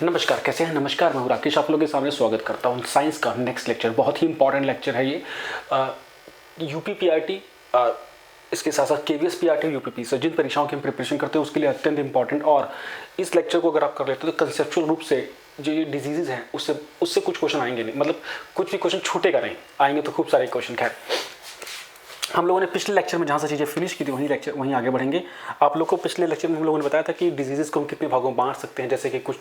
नमस्कार, कैसे हैं? नमस्कार, मैं हूं राकेश, आप लोगों के सामने स्वागत करता हूं साइंस का नेक्स्ट लेक्चर। बहुत ही इंपॉर्टेंट लेक्चर है ये। यूपीपीआरटी, इसके साथ साथ केवीएस पीआरटी, यूपीपी से जिन परीक्षाओं की हम प्रिपरेशन करते हैं उसके लिए अत्यंत इंपॉर्टेंट। और इस लेक्चर को अगर आप कर लेते हो तो कंसेप्चुअल रूप से जो ये डिजीजेज हैं उससे कुछ क्वेश्चन आएंगे नहीं, मतलब कुछ भी क्वेश्चन छूटेगा नहीं, आएंगे तो खूब सारे क्वेश्चन। खैर, हम लोगों ने पिछले लेक्चर में जहाँ से चीज़ें फिनिश की थी वहीं आगे बढ़ेंगे। आप लोग को पिछले लेक्चर में हम लोगों ने बताया था कि डिजीज़ को हम कितने भागों में बांट सकते हैं, जैसे कि कुछ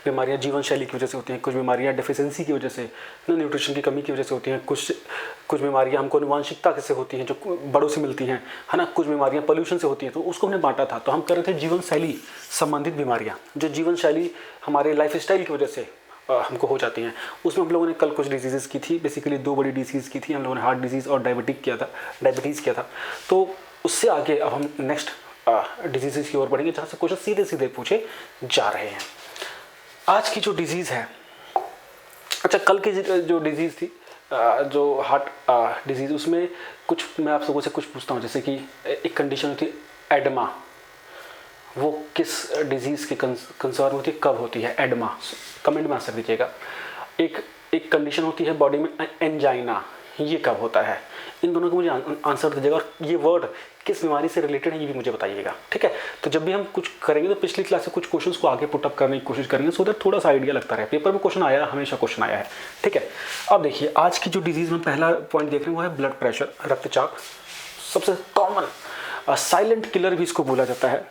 बीमारियाँ जीवन शैली की वजह से होती हैं, कुछ बीमारियाँ डेफिशिएंसी की वजह से, न्यूट्रिशन की कमी की वजह से होती हैं, कुछ बीमारियाँ हमको आनुवंशिकता से होती हैं जो बड़ों से मिलती हैं, है ना, कुछ बीमारियाँ पोल्यूशन से होती हैं, तो उसको हमने बांटा था। तो हम कर रहे थे जीवन शैली संबंधित बीमारियाँ, जो जीवन शैली हमारे लाइफ स्टाइल की वजह से हमको हो जाती हैं। उसमें हम लोगों ने कल कुछ डिजीज़ की थी, बेसिकली दो बड़ी डिजीज़ की थी। हम लोगों ने हार्ट डिजीज़ और डायबिटीज़ किया था। तो उससे आगे अब हम नेक्स्ट डिजीज़ की ओर बढ़ेंगे, जहाँ से क्वेश्चन सीधे सीधे पूछे जा रहे हैं। आज की जो डिजीज़ है, अच्छा, कल की जो डिजीज़ थी, जो हार्ट डिजीज़, उसमें कुछ मैं आप लोगों से कुछ पूछता हूँ, जैसे कि एक कंडीशन होती है एडमा, वो किस डिजीज़ के कंसर्न होती है, कब होती है एडमा, कमेंट में आंसर दीजिएगा। एक कंडीशन होती है बॉडी में एंजाइना, ये कब होता है? इन दोनों को मुझे आंसर दीजिएगा, और ये वर्ड किस बीमारी से रिलेटेड है ये भी मुझे बताइएगा, ठीक है? तो जब भी हम कुछ करेंगे तो पिछली क्लास से कुछ क्वेश्चंस को आगे पुटअप करने की कोशिश करेंगे, सो दैट थोड़ा सा आइडिया लगता रहे। पेपर में क्वेश्चन आया, हमेशा क्वेश्चन आया है, ठीक है? अब देखिए, आज की जो डिजीज़ में पहला पॉइंट देख रहे हैं वो है ब्लड प्रेशर, रक्तचाप। सबसे कॉमन साइलेंट किलर भी इसको बोला जाता है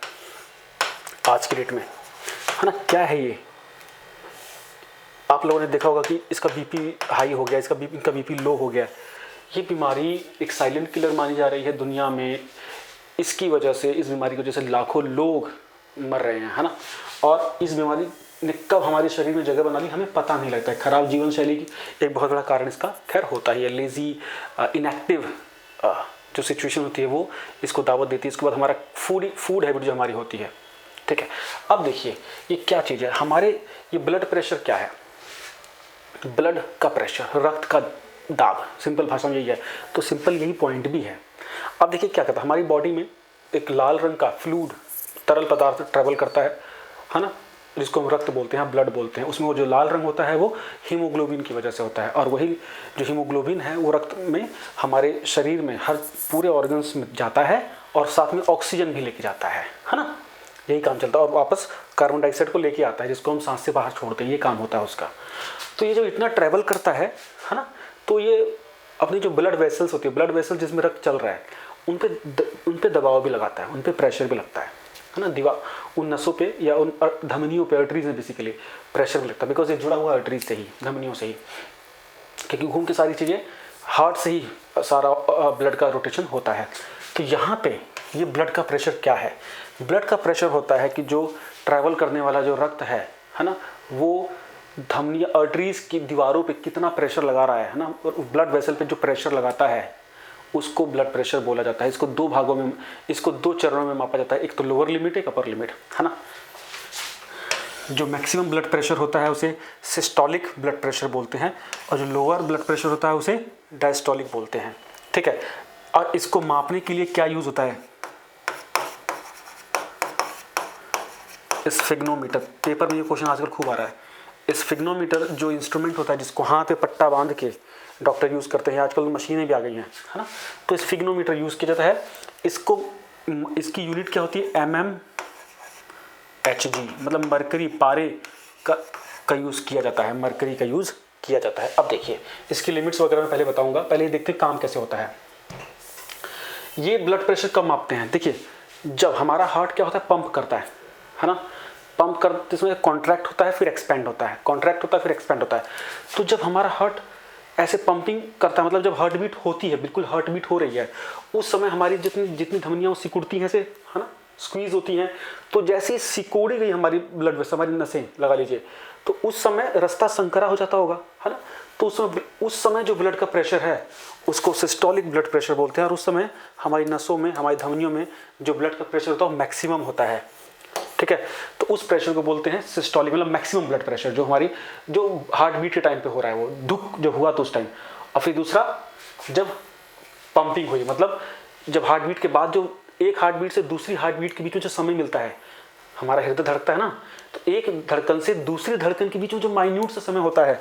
आज की डेट में, है ना। क्या है ये? आप लोगों ने देखा होगा कि इसका बीपी हाई हो गया, इनका बीपी लो हो गया। ये बीमारी एक साइलेंट किलर मानी जा रही है दुनिया में। इसकी वजह से, इस बीमारी की वजह से लाखों लोग मर रहे हैं, है ना। और इस बीमारी ने कब हमारे शरीर में जगह बना ली हमें पता नहीं लगता है। खराब जीवन शैली की एक बहुत बड़ा कारण इसका खैर होता ही है। लेजी, इनएक्टिव जो सिचुएशन होती है वो इसको दावत देती है। इसके बाद हमारा फूड हैबिट जो हमारी होती है, ठीक है। अब देखिए, ये क्या चीज़ है हमारे, ये ब्लड प्रेशर क्या है? ब्लड का प्रेशर, रक्त का दाब, सिंपल भाषा में यही है। तो सिंपल यही पॉइंट भी है। अब देखिए क्या करता है, हमारी बॉडी में एक लाल रंग का फ्लूइड, तरल पदार्थ ट्रेवल करता है ना, जिसको हम रक्त बोलते हैं, ब्लड बोलते हैं। उसमें वो जो लाल रंग होता है वो हीमोग्लोबिन की वजह से होता है, और वही जो हीमोग्लोबिन है वो रक्त में हमारे शरीर में हर पूरे ऑर्गन्स में जाता है, और साथ में ऑक्सीजन भी लेके जाता है ना। यही काम चलता है, और वापस कार्बन डाइऑक्साइड को लेके आता है, जिसको हम सांस से बाहर छोड़ते हैं। ये काम होता है उसका। तो ये जो इतना ट्रैवल करता है ना, तो ये अपनी जो ब्लड वेसल्स होती है, ब्लड वेसल जिसमें रक्त चल रहा है, उन पे दबाव भी लगाता है, उन पे प्रेशर भी लगता है ना। उन नसों पे या उन धमनियों पे, आर्टरीज में बेसिकली प्रेशर भी लगता है, बिकॉज ये जुड़ा हुआ आर्टरीज से ही, धमनियों से ही, क्योंकि घूम के सारी चीज़ें हार्ट से ही सारा ब्लड का रोटेशन होता है। तो यहाँ पे ये ब्लड का प्रेशर क्या है? ब्लड का प्रेशर होता है कि जो ट्रैवल करने वाला जो रक्त है ना, वो धमनी, आर्टरीज की दीवारों पे कितना प्रेशर लगा रहा है ना, और ब्लड वेसल पे जो प्रेशर लगाता है उसको ब्लड प्रेशर बोला जाता है। इसको दो भागों में, इसको दो चरणों में मापा जाता है। एक तो लोअर लिमिट, एक अपर लिमिट, है ना। जो मैक्सिमम ब्लड प्रेशर होता है उसे सिस्टोलिक ब्लड प्रेशर बोलते हैं, और जो लोअर ब्लड प्रेशर होता है उसे डायस्टोलिक बोलते हैं, ठीक है। और इसको मापने के लिए क्या यूज होता है? स्फिग्नोमीटर। पेपर में ये क्वेश्चन आजकल खूब आ रहा है। स्फिग्नोमीटर जो इंस्ट्रूमेंट होता है, जिसको हाथ पे पट्टा बांध के डॉक्टर यूज़ करते हैं, आजकल मशीनें भी आ गई हैं, है ना। तो स्फिग्नोमीटर यूज़ किया जाता है। इसकी यूनिट क्या होती है? mmHg, मतलब मरकरी, पारे का यूज़ किया जाता है, मरकरी का यूज़ किया जाता है। अब देखिए, इसकी लिमिट्स वगैरह मैं पहले बताऊंगा, पहले देखते हैं काम कैसे होता है। ये ब्लड प्रेशर कब मापते हैं? देखिए, जब हमारा हार्ट क्या होता है, पंप करता है ना, पंप कर, इसमें कॉन्ट्रैक्ट होता है फिर एक्सपेंड होता है, कॉन्ट्रैक्ट होता है फिर एक्सपेंड होता है। तो जब हमारा हार्ट ऐसे पंपिंग करता है, मतलब जब हार्ट बीट होती है, बिल्कुल हार्ट बीट हो रही है, उस समय हमारी जितनी धमनियाँ सिकुड़ती हैं, से है ना, स्क्वीज होती हैं। तो जैसे ही सिकोड़ी गई हमारी ब्लड वेसल, हमारी नसें लगा लीजिए, तो उस समय रास्ता संकरा हो जाता होगा, है ना। तो उस समय जो ब्लड का प्रेशर है उसको सिस्टोलिक ब्लड प्रेशर बोलते हैं, और उस समय हमारी नसों में, हमारी धमनियों में जो ब्लड का प्रेशर होता है वो मैक्सिमम होता है, ठीक है। तो उस प्रेशर को बोलते हैं सिस्टोलिक, मतलब मैक्सिमम ब्लड प्रेशर, जो हार्ट बीट के टाइम पे हो रहा है, वो दुख जब हुआ तो उस टाइम। और फिर दूसरा, जब पंपिंग हुई, मतलब जब हार्ट बीट के बाद जो एक हार्ट बीट से दूसरी हार्ट बीट के बीच में जो समय मिलता है हमारा हृदय धड़कता है ना, तो एक धड़कन से दूसरी धड़कन के बीच में जो माइन्यूट सा समय होता है,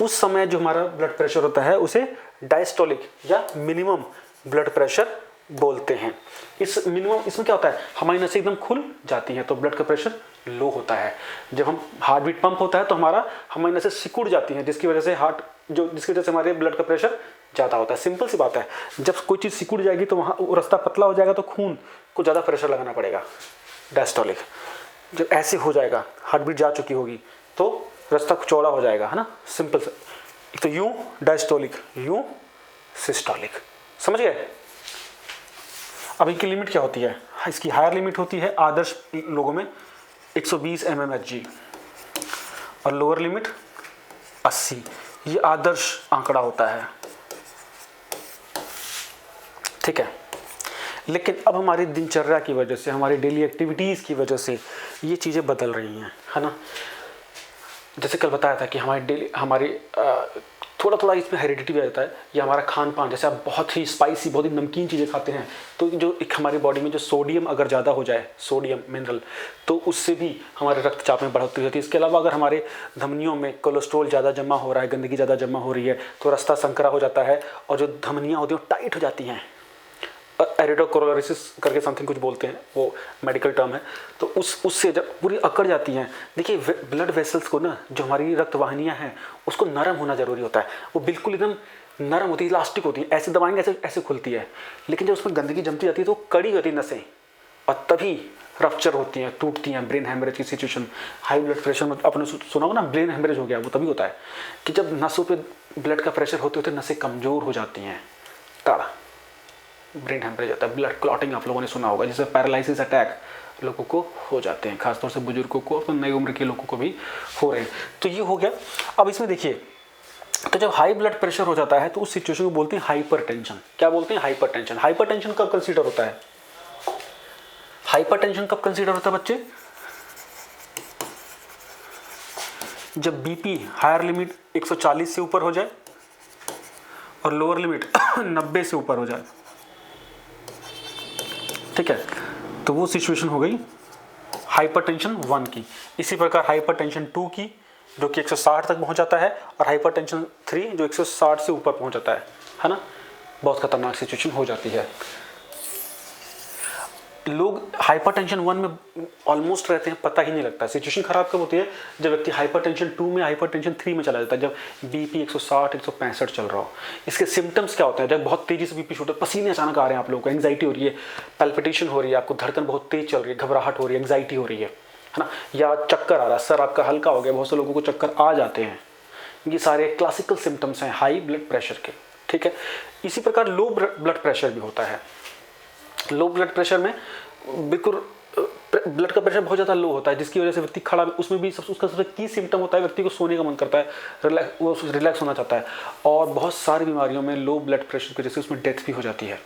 उस समय जो हमारा ब्लड प्रेशर होता है उसे डायस्टोलिक या मिनिमम ब्लड प्रेशर बोलते हैं। इस मिनिमम, इसमें क्या होता है, हमारी नसें एकदम खुल जाती हैं तो ब्लड का प्रेशर लो होता है। जब हम हार्ट बीट पंप होता है तो हमारी नसें सिकुड़ जाती हैं, जिसकी वजह से हमारे ब्लड का प्रेशर ज़्यादा होता है। सिंपल सी बात है, जब कोई चीज़ सिकुड़ जाएगी तो वहाँ वो रास्ता पतला हो जाएगा तो खून को ज़्यादा प्रेशर लगाना पड़ेगा, डायस्टोलिक। जब ऐसे हो जाएगा, हार्ट बीट जा चुकी होगी तो रास्ता चौड़ा हो जाएगा, है ना, सिंपल से। तो यूं डायस्टोलिक, यूं सिस्टोलिक, समझ गए। अब इनकी लिमिट क्या होती है, इसकी हायर लिमिट होती है आदर्श लोगों में 120 mmHg और लोअर लिमिट 80, ये आदर्श आंकड़ा होता है, ठीक है। लेकिन अब हमारी दिनचर्या की वजह से, हमारी डेली एक्टिविटीज़ की वजह से ये चीज़ें बदल रही हैं, है ना। जैसे कल बताया था कि हमारी थोड़ा थोड़ा इसमें हेरिडिटी भी आ जाता है, या हमारा खान पान, जैसे आप बहुत ही स्पाइसी, बहुत ही नमकीन चीज़ें खाते हैं तो जो एक हमारी बॉडी में जो सोडियम अगर ज़्यादा हो जाए, सोडियम मिनरल, तो उससे भी हमारे रक्तचाप में बढ़ोतरी होती है। इसके अलावा अगर हमारे धमनियों में कोलेस्ट्रॉल ज़्यादा जमा हो रहा है, गंदगी ज़्यादा जमा हो रही है तो रास्ता संकरा हो जाता है और जो धमनियाँ होती हैं वो टाइट हो जाती हैं। एरिडोक्लोरोसिस करके समथिंग कुछ बोलते हैं, वो मेडिकल टर्म है। तो उससे जब पूरी अकड़ जाती हैं, देखिए ब्लड वेसल्स को ना, जो हमारी रक्तवाहिनियाँ हैं उसको नरम होना ज़रूरी होता है। वो बिल्कुल एकदम नरम होती है, इलास्टिक होती है, ऐसे दबाएंगे ऐसे ऐसे खुलती है। लेकिन जब उसमें गंदगी जमती जाती है तो कड़ी होती है नसें और तभी रप्चर होती हैं, टूटती हैं, ब्रेन हेमरेज की सिचुएशन। हाई ब्लड प्रेशर में आपने सुना होगा ना, ब्रेन हेमरेज हो गया, वो तभी होता है कि जब नसों पे ब्लड का प्रेशर होते होते नसें कमज़ोर हो जाती हैं, तड़ा ब्रेन हेमरेज होता है। ब्लड क्लॉटिंग आप लोगों ने सुना होगा, जिससे पैरालिसिस अटैक लोगों को हो जाते हैं, खासतौर से बुजुर्गों को, तो नई उम्र के लोगों को भी हो रहे हैं। तो ये हो गया। अब इसमें देखिए, तो जब हाई ब्लड प्रेशर हो जाता है तो उस सिचुएशन को बोलते हैं हाइपरटेंशन। क्या बोलते हैं, हाइपरटेंशन। हाइपरटेंशन कब कंसीडर होता है, हाइपरटेंशन कब कंसीडर होता है बच्चे, जब बीपी हायर लिमिट 140 से ऊपर हो जाए और लोअर लिमिट 90 से ऊपर हो जाए, ठीक है। तो वो सिचुएशन हो गई हाइपरटेंशन 1 की। इसी प्रकार हाइपरटेंशन 2 की, जो कि 160 तक पहुंच जाता है, और हाइपरटेंशन 3 जो 160 से ऊपर पहुंच जाता है ना। बहुत खतरनाक सिचुएशन हो जाती है। लोग हाइपरटेंशन 1 में ऑलमोस्ट रहते हैं, पता ही नहीं लगता। सिचुएशन खराब कब होती है, जब व्यक्ति हाइपरटेंशन 2 में, हाइपरटेंशन 3 में चला जाता है, जब बीपी 160 165 चल रहा हो। इसके सिम्टम्स क्या होते हैं, जब बहुत तेजी से बीपी शूट, पसीने अचानक आ रहे हैं आप लोगों को, एंग्जाइटी हो रही है, पैल्पिटेशन हो रही है, आपको धड़कन बहुत तेज चल रही है, घबराहट हो रही है, एंग्जाइटी हो रही है ना, या चक्कर आ रहा है, सर आपका हल्का हो गया, बहुत से लोगों को चक्कर आ जाते हैं। ये सारे क्लासिकल सिम्टम्स हैं हाई ब्लड प्रेशर के, ठीक है। इसी प्रकार लो ब्लड प्रेशर भी होता है। लो ब्लड प्रेशर में बिल्कुल ब्लड का प्रेशर बहुत ज़्यादा लो होता है, जिसकी वजह से व्यक्ति खड़ा, उसमें भी उसका सबसे की सिम्टम होता है व्यक्ति को सोने का मन करता है, वो रिलैक्स होना चाहता है। और बहुत सारी बीमारियों में लो ब्लड प्रेशर की वजह से उसमें डेथ भी हो जाती है।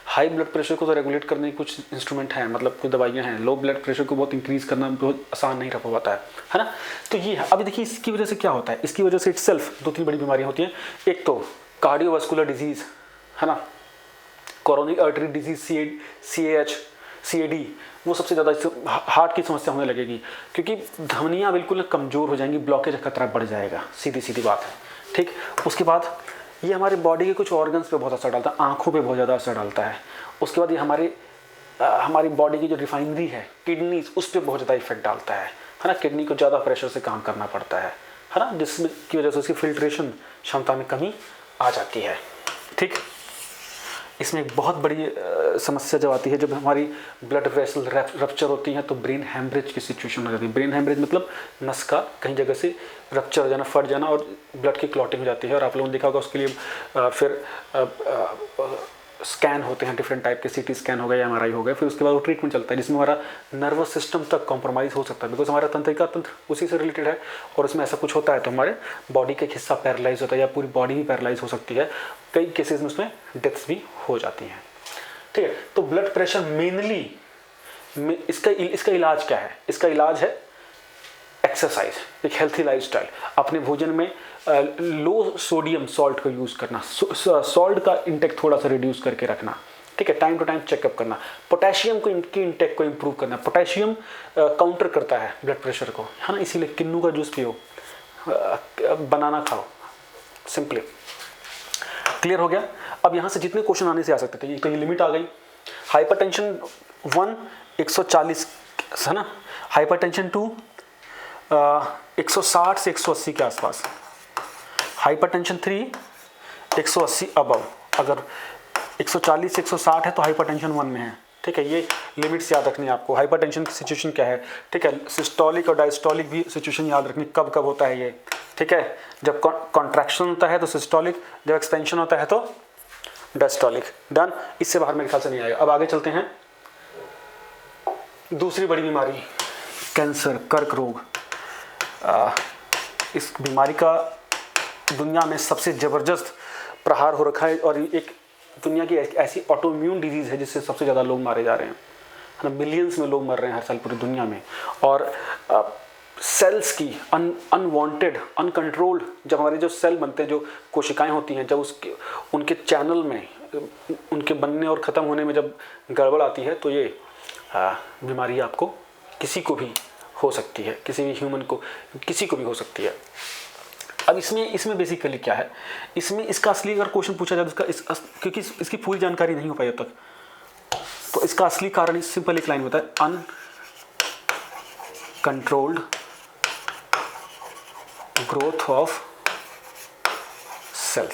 हाई ब्लड प्रेशर को तो रेगुलेट करने के कुछ इंस्ट्रूमेंट हैं, मतलब कुछ दवाइयाँ हैं। लो ब्लड प्रेशर को बहुत इंक्रीज़ करना बहुत आसान नहीं रह पाता है ना। तो ये है। अभी देखिए इसकी वजह से क्या होता है, इसकी वजह से इटसेल्फ 2-3 बड़ी बीमारियाँ होती हैं। एक तो कार्डियोवास्कुलर डिजीज़, है ना, कोरोनरी आर्टरी डिजीज, CAD, वो सबसे ज़्यादा हार्ट की समस्या होने लगेगी, क्योंकि धमनियाँ बिल्कुल कमज़ोर हो जाएंगी, ब्लॉकेज का खतरा बढ़ जाएगा, सीधी सीधी बात है, ठीक। उसके बाद ये हमारे बॉडी के कुछ ऑर्गन्स पे बहुत असर डालता है, आँखों पे बहुत ज़्यादा असर डालता है। उसके बाद ये हमारी बॉडी की जो रिफाइनरी है, किडनीज, उस पर बहुत ज़्यादा इफेक्ट डालता है ना। किडनी को ज़्यादा प्रेशर से काम करना पड़ता है ना, जिसकी वजह से उसकी फिल्ट्रेशन क्षमता में कमी आ जाती है, ठीक। इसमें एक बहुत बड़ी समस्या जब आती है, जब हमारी ब्लड वेसल रप्चर होती हैं तो ब्रेन हेमरेज की सिचुएशन हो जाती है। ब्रेन हेमरेज मतलब नस का कहीं जगह से रप्चर हो जाना, फट जाना और ब्लड की क्लॉटिंग हो जाती है। और आप लोगों ने देखा होगा उसके लिए फिर स्कैन होते हैं डिफरेंट टाइप के, CT स्कैन हो गया, MRI हो गया, फिर उसके बाद वो ट्रीटमेंट चलता है, जिसमें हमारा नर्वस सिस्टम तक कॉम्प्रोमाइज़ हो सकता है, बिकॉज हमारा तंत्रिका तंत्र उसी से रिलेटेड है। और उसमें ऐसा कुछ होता है तो हमारे बॉडी का एक हिस्सा पैरालाइज होता है, या पूरी बॉडी भी पैरालाइज हो सकती है। कई केसेस में उसमें डेथ्स भी हो जाती हैं, ठीक है। तो ब्लड प्रेशर मेनली इसका इलाज क्या है, इसका इलाज है एक्सरसाइज, एक हेल्थी लाइफस्टाइल, अपने भोजन में लो सोडियम सॉल्ट का यूज़ करना, सॉल्ट का इंटेक थोड़ा सा रिड्यूस करके रखना, ठीक है, टाइम टू टाइम चेकअप करना, पोटेशियम को की इंटेक को इम्प्रूव करना। पोटेशियम काउंटर करता है ब्लड प्रेशर को, है ना, इसीलिए किन्नू का जूस पियो, बनाना खाओ, सिंपली। क्लियर हो गया। अब यहाँ से जितने क्वेश्चन आने से आ सकते थे, तो ये लिमिट आ गई। हाइपरटेंशन 1 140 है ना, हाइपरटेंशन 2 160 से 180 के आसपास, हाइपरटेंशन 3 180 अबव, अगर 140 से 160 है तो हाइपरटेंशन 1 में है, ठीक है। ये लिमिट्स याद रखनी है आपको। हाइपरटेंशन की सिचुएशन क्या है, ठीक है, सिस्टोलिक और डायस्टोलिक भी सिचुएशन याद रखनी, कब कब होता है ये, ठीक है। जब कॉन्ट्रैक्शन होता है तो सिस्टोलिक, जब एक्सपेंशन होता है तो डायस्टोलिक। डन, इससे बाहर मेरे ख्याल से नहीं आएगा। अब आगे चलते हैं, दूसरी बड़ी बीमारी कैंसर, कर्क रोग। इस बीमारी का दुनिया में सबसे ज़बरदस्त प्रहार हो रखा है और एक दुनिया की ऐसी ऑटोइम्यून डिजीज़ है जिससे सबसे ज़्यादा लोग मारे जा रहे हैं, है ना, मिलियंस में लोग मर रहे हैं हर साल पूरी दुनिया में। और सेल्स की अनवांटेड, अनकंट्रोल्ड, जब हमारे जो सेल बनते हैं, जो कोशिकाएं होती हैं, जब उसके उनके चैनल में, उनके बनने और ख़त्म होने में जब गड़बड़ आती है तो ये बीमारी आपको किसी को भी हो सकती है, किसी भी ह्यूमन को, किसी को भी हो सकती है। अब इसमें बेसिकली क्या है, इसमें इसका असली अगर क्वेश्चन पूछा जाए तो क्योंकि इसकी पूरी जानकारी नहीं हो पाई अब तक, तो इसका असली कारण इस सिंपल एक लाइन होता है, अनकंट्रोल्ड ग्रोथ ऑफ सेल।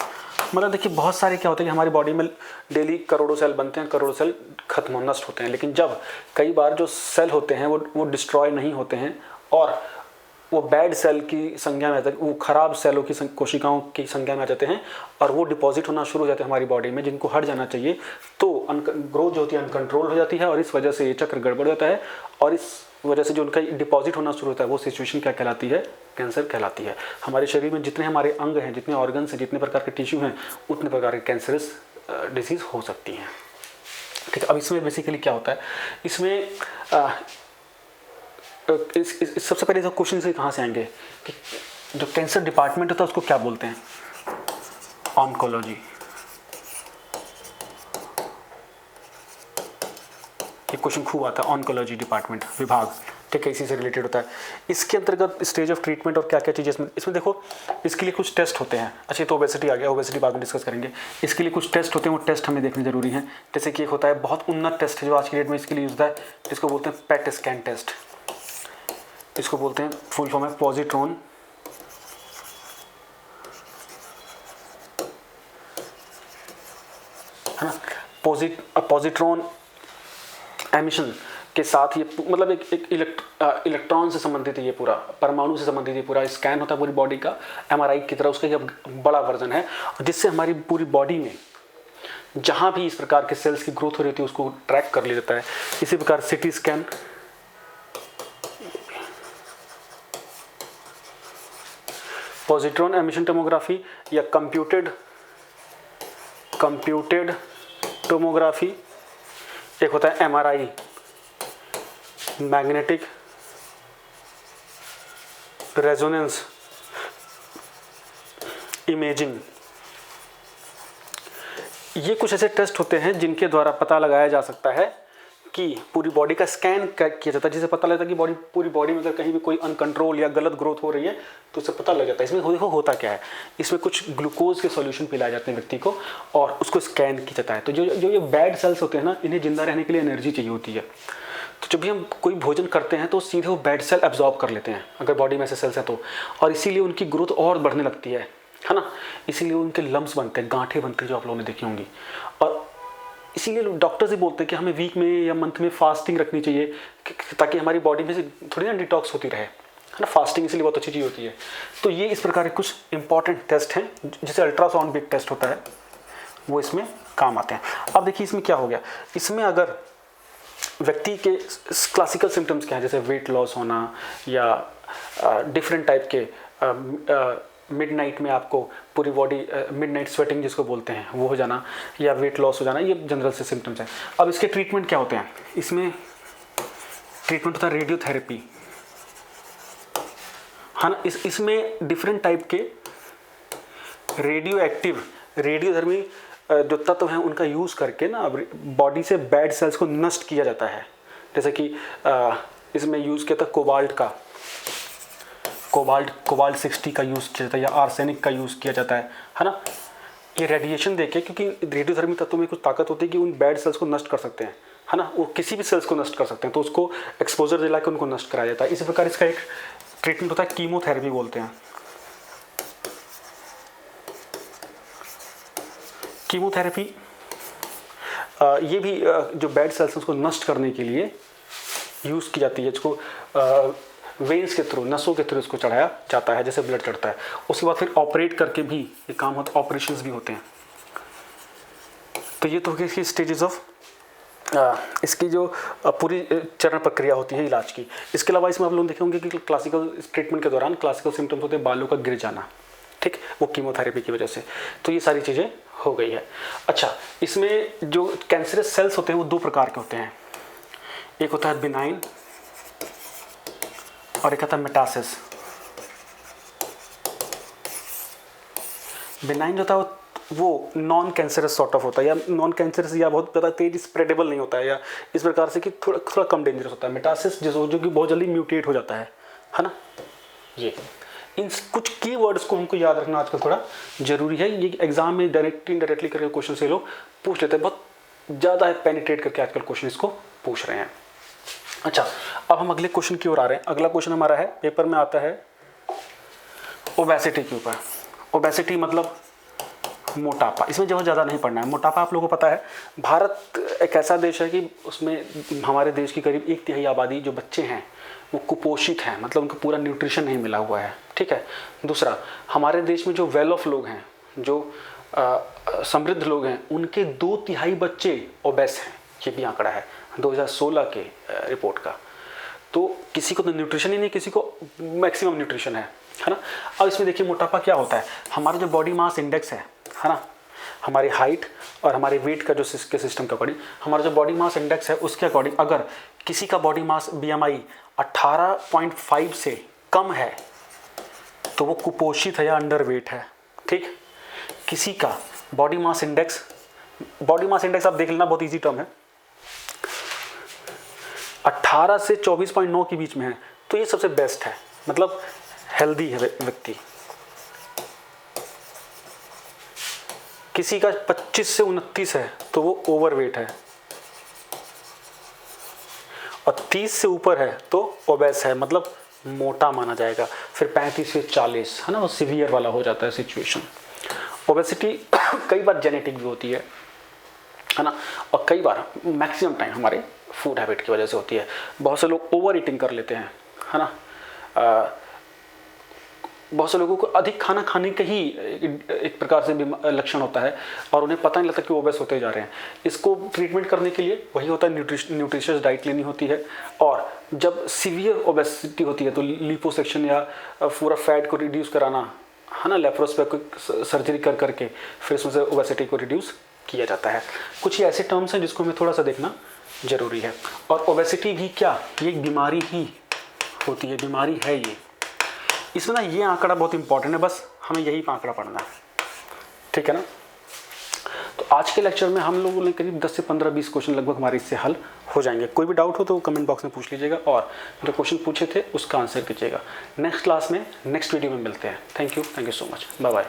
मतलब देखिए, बहुत सारे क्या होते हैं कि हमारी बॉडी में डेली करोड़ों सेल बनते हैं, करोड़ों सेल खत्म नष्ट होते हैं, लेकिन जब कई बार जो सेल होते हैं वो डिस्ट्रॉय नहीं होते हैं और वो बैड सेल की संज्ञा में आ जाते हैं, वो खराब सेलों की कोशिकाओं की संज्ञा में आ जाते हैं और वो डिपॉजिट होना शुरू हो जाते हैं हमारी बॉडी में, जिनको हट जाना चाहिए, तो ग्रोथ जो होती है अनकंट्रोल हो जाती है और इस वजह से ये चक्र गड़बड़ जाता है और इस वजह से जो उनका डिपॉजिट होना शुरू होता है वो सिचुएशन क्या कहलाती है, कैंसर कहलाती है। हमारे शरीर में जितने हमारे अंग हैं, जितने ऑर्गन्स हैं, जितने प्रकार के टिश्यू हैं, उतने प्रकार के कैंसरस डिजीज़ हो सकती हैं, ठीक है। अब इसमें बेसिकली क्या होता है, इसमें सबसे पहले तो क्वेश्चन से कहाँ से आएंगे कि जो कैंसर डिपार्टमेंट होता है उसको क्या बोलते हैं, ऑन्कोलॉजी। ये क्वेश्चन खूब आता है, ऑन्कोलॉजी डिपार्टमेंट, विभाग, ठीक है, इसी से रिलेटेड होता है। इसके अंतर्गत स्टेज ऑफ ट्रीटमेंट और क्या क्या चीज़ें इसमें देखो, इसके लिए कुछ टेस्ट होते हैं। अच्छा, तो ओबेसिटी आ गया, ओबेसिटी बाद में डिस्कस करेंगे। इसके लिए कुछ टेस्ट होते हैं, वो टेस्ट हमें देखने जरूरी हैं। जैसे कि एक होता है बहुत उन्नत टेस्ट है जो आज की डेट में इसके लिए यूज होता है, जिसको बोलते हैं पेट स्कैन टेस्ट। इसको बोलते हैं, फुल फॉर्म है पॉजिट्रॉन है ना, पॉजिट्रॉन एमिशन के साथ ये मतलब एक इलेक्ट्रॉन से संबंधित है, ये पूरा परमाणु से संबंधित, ये पूरा स्कैन होता है पूरी बॉडी का, एमआरआई की तरह उसका ये बड़ा वर्जन है, जिससे हमारी पूरी बॉडी में जहाँ भी इस प्रकार के सेल्स की ग्रोथ हो रही होती है उसको ट्रैक कर लिया जाता है। इसी प्रकार CT scan, positron emission tomography या कंप्यूटेड टोमोग्राफी, एक होता है एमआरआई, मैग्नेटिक रेजोनेंस इमेजिंग। ये कुछ ऐसे टेस्ट होते हैं जिनके द्वारा पता लगाया जा सकता है कि पूरी बॉडी का स्कैन किया जाता है, जिससे पता लगता है कि पूरी बॉडी में अगर कहीं भी कोई अनकंट्रोल या गलत ग्रोथ हो रही है तो उससे पता लग जाता है। इसमें देखो होता क्या है, इसमें कुछ ग्लूकोज के सॉल्यूशन पिलाए जाते हैं व्यक्ति को और उसको स्कैन किया जाता है। तो जो ये बैड सेल्स होते हैं ना, इन्हें जिंदा रहने के लिए एनर्जी चाहिए होती है, तो जब भी हम कोई भोजन करते हैं तो सीधे वो बैड सेल एब्जॉर्ब कर लेते हैं अगर बॉडी में ऐसे सेल्स हैं तो, और इसीलिए उनकी ग्रोथ और बढ़ने लगती है ना, इसीलिए उनके लम्स बनते हैं, गांठें बनती हैं जो आप लोगों ने देखी होंगी। और इसीलिए डॉक्टर्स ही बोलते हैं कि हमें वीक में या मंथ में फास्टिंग रखनी चाहिए ताकि हमारी बॉडी में से थोड़ी ना डिटॉक्स होती रहे, है ना। फास्टिंग इसलिए बहुत अच्छी चीज़ होती है। तो ये इस प्रकार के कुछ इंपॉर्टेंट टेस्ट हैं, जैसे अल्ट्रासाउंड भी एक टेस्ट होता है, वो इसमें काम आते हैं। अब देखिए इसमें क्या हो गया, इसमें अगर व्यक्ति के क्लासिकल सिम्टम्स क्या हैं, जैसे वेट लॉस होना या डिफरेंट टाइप के मिडनाइट में आपको पूरी बॉडी मिडनाइट स्वेटिंग जिसको बोलते हैं वो हो जाना या वेट लॉस हो जाना, ये जनरल से सिम्टम्स हैं। अब इसके ट्रीटमेंट क्या होते हैं, इसमें ट्रीटमेंट होता है रेडियोथेरेपी, है ना। इसमें डिफरेंट टाइप के रेडियोधर्मी जो तत्व हैं उनका यूज़ करके ना बॉडी से बैड सेल्स को नष्ट किया जाता है। जैसे कि इसमें यूज़ किया था कोबाल्ट 60 का यूज़ किया जाता है या आर्सेनिक का यूज़ किया जाता है ना। ये रेडिएशन देके, क्योंकि रेडियोधर्मी तत्वों में कुछ ताकत होती है कि उन बैड सेल्स को नष्ट कर सकते हैं, है ना, वो किसी भी सेल्स को नष्ट कर सकते हैं, तो उसको एक्सपोजर दिला के उनको नष्ट कराया जाता है। इसी प्रकार इसका एक ट्रीटमेंट होता है, कीमोथेरेपी बोलते हैं। कीमोथेरेपी ये भी जो बैड सेल्स उसको नष्ट करने के लिए यूज़ की जाती है, इसको वेन्स के थ्रू, नसों के थ्रू इसको चढ़ाया जाता है, जैसे ब्लड चढ़ता है। उसके बाद फिर ऑपरेट करके भी ये काम होता है, ऑपरेशंस भी होते हैं। तो ये तो इसकी स्टेजेस ऑफ इसकी जो पूरी चरण प्रक्रिया होती है इलाज की। इसके अलावा इसमें आप लोग देखे होंगे कि क्लासिकल ट्रीटमेंट के दौरान क्लासिकल सिम्टम्स होते हैं बालों का गिर जाना, ठीक, वो कीमोथेरेपी की वजह से। तो ये सारी चीज़ें हो गई है। अच्छा, इसमें जो कैंसरस सेल्स होते हैं वो दो प्रकार के होते हैं, एक होता है बिनाइन और एक होता है मेटासिस। बिनाइन जो होता है वो नॉन कैंसरस सॉर्ट ऑफ होता है, या नॉन कैंसरस या बहुत ज़्यादा तेज स्प्रेडेबल नहीं होता है, या इस प्रकार से कि थोड़ा कम डेंजरस होता है। मेटासिस जो कि बहुत जल्दी म्यूटेट हो जाता है ना। ये इन कुछ की वर्ड्स को हमको याद रखना आजकल थोड़ा ज़रूरी है। ये एग्जाम में डायरेक्टली करके क्वेश्चन से लोग पूछ लेते हैं, बहुत ज़्यादा पेनिट्रेट करके आजकल क्वेश्चन इसको पूछ रहे हैं। अच्छा, अब हम अगले क्वेश्चन की ओर आ रहे हैं। अगला क्वेश्चन हमारा है, पेपर में आता है ओबेसिटी के ऊपर। ओबेसिटी मतलब मोटापा। इसमें जो ज़्यादा नहीं पढ़ना है। मोटापा आप लोगों को पता है, भारत एक ऐसा देश है कि उसमें हमारे देश की करीब 1/3 आबादी जो बच्चे हैं वो कुपोषित हैं, मतलब उनको पूरा न्यूट्रिशन नहीं मिला हुआ है, ठीक है। दूसरा, हमारे देश में जो वेल ऑफ लोग हैं, जो समृद्ध लोग हैं, उनके 2/3 बच्चे ओबेस हैं। ये भी आंकड़ा है 2016 के रिपोर्ट का। तो किसी को तो न्यूट्रिशन ही नहीं, किसी को मैक्सिमम न्यूट्रिशन है ना। अब इसमें देखिए मोटापा क्या होता है। हमारा जो बॉडी मास इंडेक्स है ना, हमारी हाइट और हमारे वेट का जो सिस्टम के अकॉर्डिंग हमारा जो बॉडी मास इंडेक्स है उसके अकॉर्डिंग अगर किसी का बॉडी मास BMI 18.5 से कम है तो वो कुपोषित है या अंडर वेट है, ठीक। किसी का बॉडी मास इंडेक्स आप देख लेना, बहुत इजी टर्म है, 18 से 24.9 के बीच में है तो ये सबसे बेस्ट है, मतलब हेल्दी है व्यक्ति। किसी का 25 से 29 है तो वो ओवरवेट है, और 30 से ऊपर है तो ओबेस है, मतलब मोटा माना जाएगा। फिर 35 से 40 है ना, वो सीवियर वाला हो जाता है सिचुएशन। ओबेसिटी कई बार जेनेटिक भी होती है ना, और कई बार मैक्सिमम टाइम हमारे फूड हैबिट की वजह से होती है। बहुत से लोग ओवर ईटिंग कर लेते हैं, है ना। बहुत से लोगों को अधिक खाना खाने का ही एक प्रकार से लक्षण होता है और उन्हें पता नहीं लगता कि ओबेस होते जा रहे हैं। इसको ट्रीटमेंट करने के लिए वही होता है, न्यूट्रिशियस डाइट लेनी होती है। और जब सीवियर ओबेसिटी होती है तो लिपोसक्शन या पूरा फैट को रिड्यूस कराना, है ना, लेप्रोस्कोपिक सर्जरी कर करके फिर उसमें से ओबेसिटी को रिड्यूस किया जाता है। कुछ ही ऐसे टर्म्स हैं जिसको हमें थोड़ा सा देखना ज़रूरी है। और ओबेसिटी भी क्या, ये एक बीमारी ही होती है, बीमारी है ये। इसमें ना ये आंकड़ा बहुत इंपॉर्टेंट है, बस हमें यही आंकड़ा पढ़ना है, ठीक है ना। तो आज के लेक्चर में हम लोगों ने करीब 10 से 15-20 क्वेश्चन लगभग हमारे इससे हल हो जाएंगे। कोई भी डाउट हो तो कमेंट बॉक्स में पूछ लीजिएगा और जो क्वेश्चन पूछे थे उसका आंसर कीजिएगा। नेक्स्ट क्लास में नेक्स्ट वीडियो में मिलते हैं। Thank you so much, bye bye.